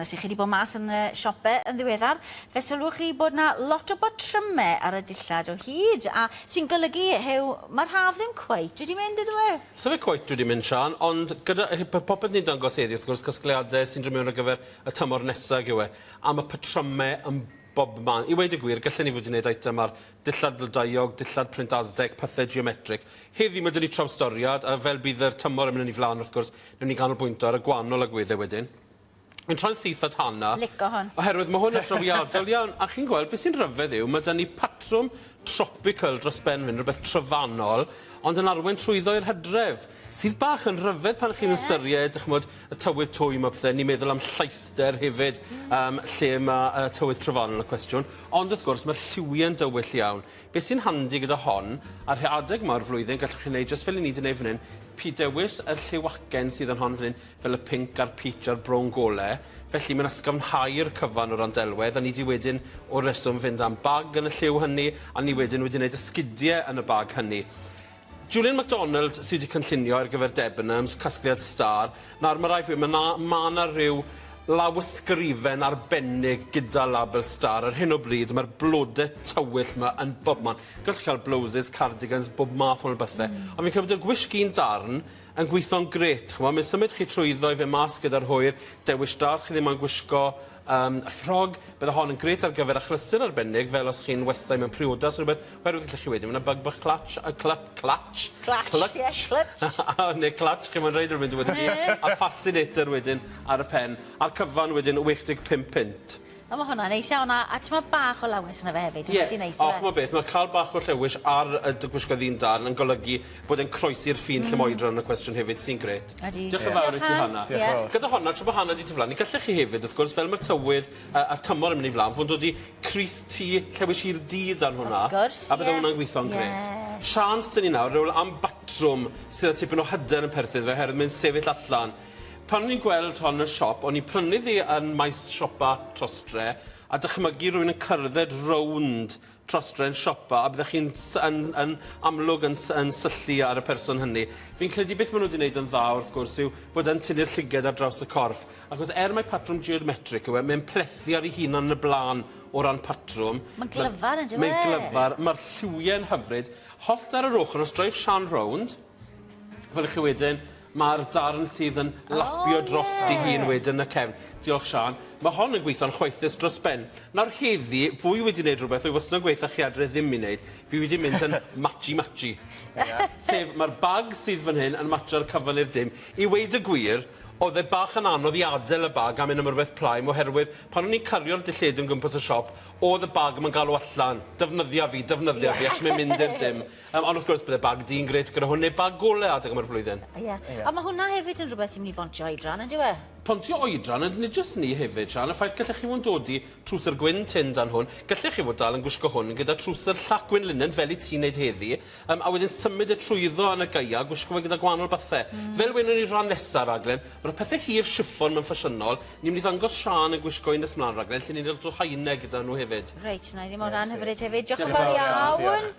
Os ych chi wedi bod mas yn siopau yn ddiweddar, fe sylwch chi bod na lot o phatrwmau ar y dillad o hyd, a sy'n golygu, Huw, mae'r haf ddim cweit wedi mynd ydw e? So fe cweit wedi mynd, Sian, ond gyda popeth ni'n dangos heddi, wrth gwrs, casgliadau sy'n dod mewn ar gyfer y tymor nesaf yw e, a mae phatrwmau yn bob man. I weid y gwir, gallen ni fod i wneud eitem ar dillad blodaiog, dillad print Aztec, pethau geometric. Heddi mae dyn ni trawstoriad, a fel bydd yr tymor yn mynd i flaen, wrth gwrs, newn ni ganolbwyntio ar y gwahanol agweddau wedyn. Yn tra'n syth at hana, Lico hwn. Oherwydd mae hwn yn trawiadol iawn, a chi'n gweld beth sy'n rhyfedd yw, mae dyn ni patrwm tropical dros ben fynd, rhywbeth tryfanol, ond yn arwain trwyddo i'r hydref, sydd bach yn rhyfedd pan chi'n ystyried, chmod, y tywydd twym a pethau, ni'n meddwl am llaethder hefyd, lle mae tywydd tryfanol y cwestiwn, ond wrth gwrs mae'r lliwiau'n dywyll iawn. Beth sy'n handi gyda hon, a'r rhedeg mae'r flwyddyn, gallwch chi wneud, jyst fel i ni wedi gwneud fan hyn, dewis y lliwacen sydd yn hon fan hyn, fel y pinc a'r peach a'r brown golau, felly mae'n ysgafnhau'r cyfan o'r andelwedd, a ni wedi wedyn o reswm fynd am bag yn y lliw hynny, a ni wedyn wedi gwneud ysgidiau yn y bag hynny. Julian MacDonald sydd wedi cynllunio ar gyfer Debenhams, casgliad star, nawr mae rai fi, mae yna rhyw lawysgrifen arbennig gyda label star. Ar hyn o bryd, mae'r blodau tywyll yma yn bob man. Gallwch chi cael blouses, cardigans, bob math o'n bethau. Ond fi'n credu bod y gwisg un darn yn gweithio'n gret. Mae'n symud chi trwyddo i fe mas gyda'r hwyr, dewis das, chi ddim yn gwisgo ffrog. Bydd hon yn gret ar gyfer achlysur arbennig, fel os chi'n westau mewn priodas o rhywbeth. Oherwydd gallwch chi wedyn, mae'n bug bach clatch. Clatch, yes, clutch. Neu clatch, chi mae'n rhaid ar mynd wedyn. A fascinator wedyn ar y pen. A'r cyfan wedyn 85 pint. A mae hwnna'n neis iawn, a ti'n ma bach o lawys yna fe hefyd, sy'n neis och mae beth, mae cael bach o llewis ar y gwisgo ddyn darn yn golygu bod e'n croesi'r ffin llymoedron yn y cwestiwn hefyd, sy'n gret. Diolch yn fawr i ti hwnna. Gyda hwnna, tra bod hwnna di tyflan, ni gallech chi hefyd, wrth gwrs, fel mae'r tywydd a'r tymor yn mynd i flaen, fod dod i Cris T, llewis i'r D dan hwnna, a bydde hwnna'n gweithio'n gret. Sians dyn ni nawr, rwyl am batrwm sydd â tipyn o hyder yn perthyn fe, oherwydd mae'n sefyll allan. Pan ni'n gweld hon y siop, o'n i'n prynu ddi yn maes siopa trostre, a dychmygu rhywun yn cyrraedd rownd trostre yn siopa, a byddech chi'n yn amlwg yn syllu ar y person hynny. Fi'n credu beth maen nhw wedi gwneud yn dda, wrth gwrs, yw bod e'n tynnu'r llyged ar draws y corff. Ac mae patrwm geometric yw e, mae'n plethu ar ei hunan yn y blaen o ran patrwm. Mae'n glyfar yn dweud. Mae'n glyfar, mae'r lliwiau'n hyfryd. Hollt ar yr ochr, os droif Sian rownd, fel chi wedyn, mae'r darn sydd yn lapio dros di hun wedyn y cefn. Diolch, Sian. Mae hon yn gweithio'n chwaethus dros ben. Nawr heddi, fwy wedi wneud rhywbeth, o'i wastad yn gweithio chi adre ddim i wneud, fi wedi mynd yn matchy-matchy. Sef, mae'r bag sydd fan hyn yn matcho'r cyfan i'r dim. I weid y gwir, oedd e bach yn anodd i adael y bag am un am rhywbeth plaen, oherwydd pan o'n i'n cario'r dillad yn gwmpas y siop, oedd y bag yma'n galw allan. Defnyddia fi, ac mae'n mynd i'r dim. Ond wrth gwrs, bydd y bag di'n gret gyda hwn, neu bag golau adeg yma'r flwyddyn. A mae hwnna hefyd yn rhywbeth sy'n mynd i bontio oedran, yn diwe? Pontio oedran, nid jyst ni hefyd, Sian, y ffaith gallech chi fod dod i trws'r gwyn tyn dan hwn, gallech chi fod dal yn gwisgo hwn gyda trws'r llac gwyn linen fel i ti'n neud heddi, a wedyn symud y trwyddo yn y gaia, gwisgo fe gyda gwahanol bethau. Fel wedyn ni rhan nesaf raglen, mae'r pethau hir shiffon mewn ffasiynol, ni'n mynd i ddangos Sian yn gwisgo un nes mlaen raglen, lle ni'n dod o haenau gyda nhw hefyd. Reit, na i ddim o ran hyfryd hefyd. Diolch yn fawr iawn.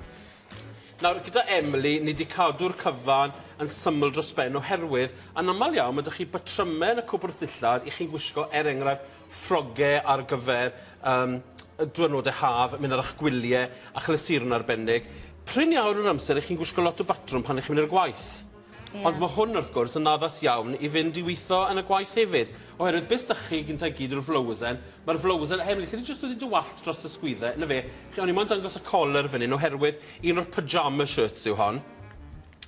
Nawr, gyda Emily, ni wedi cadw'r cyfan yn syml dros ben oherwydd, yn aml iawn, mae ydych chi batrymau yn y cwbwrdd dillad i chi'n gwisgo, enghraifft, ffrogau ar gyfer diwrnodau haf, mynd ar eich gwyliau a chlysurwn arbennig. Pryn iawn o'r amser, chi'n gwisgo lot o batrwm pan ych chi'n mynd i'r gwaith. Ond mae hwn, wrth gwrs, yn addas iawn i fynd i weithio yn y gwaith hefyd. Oherwydd, beth dych chi gyntaf gyd yw'r flowsen? Mae'r flowsen, Emily, lle wedi jyst wedi dywallt dros y sgwyddau, na fe, o'n i moyn dangos y collar fan hyn, oherwydd un o'r pyjama shirts yw hon.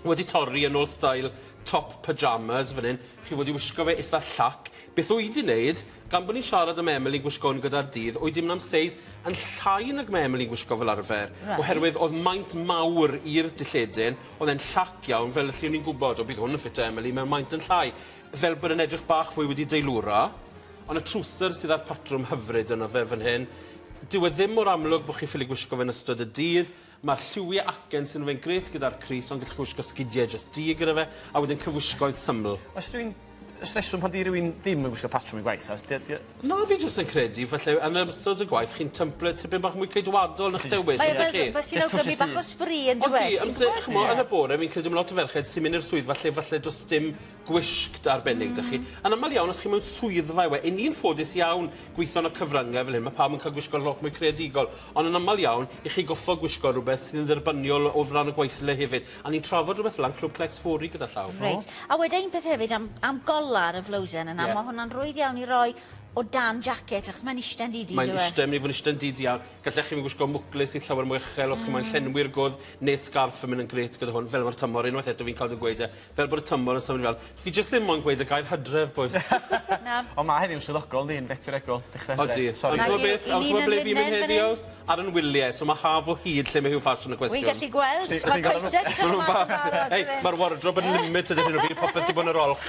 Wedi torri yn ôl stael top pyjamas fan hyn, chi wedi wisgo fe eitha llac. Beth o'i di wneud, gan bod ni'n siarad am Emily gwisgo hwn gyda'r dydd, o'i di mynd am seis yn llai nag mae Emily gwisgo fel arfer. Oherwydd oedd maint mawr i'r dilledyn, oedd e'n llac iawn fel lle o'n i'n gwybod, o bydd hwn yn ffit o Emily mewn maint yn llai. Fel bod yn edrych bach fwy wedi deilwra, ond y trwser sydd ar patrwm hyfryd yna fe fan hyn, dyw e ddim mor amlwg bod chi ffili gwisgo fe'n ystod y dydd. Mae'r lliwiau acen sy'n fe'n gret gyda'r Cris, ond gallwch chi wisgo sgidiau jyst di gyda fe, a wedyn cyfwisgoedd syml. Os dwi'n reswm pan di rhywun ddim yn gwisgo patrwm i gwaith? No, fi jyst yn credu, felly, yn ystod y gwaith, chi'n tymple tipyn bach mwy ceidwadol na dewis. Mae sy'n awgrymu bach o sbri yn dweud. Yn y bore, fi'n credu am lot o ferched sy'n mynd i'r swyddfa falle does dim gwisgt arbennig dych chi. Yn aml iawn, os chi mewn swyddfa yw e, ni'n ffodus iawn gweithio yn y cyfryngau fel hyn, mae pawb yn cael gwisgo lot mwy creadigol. Ond yn aml iawn, i chi goffo gwisgo rhywbeth sy'n dderbyniol o fran y gweithle hefyd. A ni'n trafod rhywbeth fel Clwb Clecs Fori gyda llaw. Reit. A wedyn un peth hefyd am golar y flowsen yna, mae hwnna'n rwydd iawn i roi o dan jacket, achos mae'n eistedd didi. Mae'n eistedd, mae'n fod eistedd didi iawn. Gallech chi'n gwisgo mwglau sy'n llawer mwy uchel, os chi'n mae'n llenwi'r godd neu sgarff yn mynd yn gret gyda hwn, fel mae'r tymor, unwaith eto fi'n cael dy gweud e, fel bod y tymor yn symud fel. Fi jyst ddim ond gweud y gair hydref, boes. O, mae heddiw'n swyddogol, ni'n feteregol, dechrau hydref. Odi, ond chwbeth ble fi'n mynd heddiw? Ar yn wyliau, so mae haf o hyd lle mae Huw Fash yn y gwestiwn. Wy'n gallu gweld, mae coesau wedi cael mas yn barod. Mae'r wardrobe yn limited yn hyn o fi, popeth di bod yn yr olch.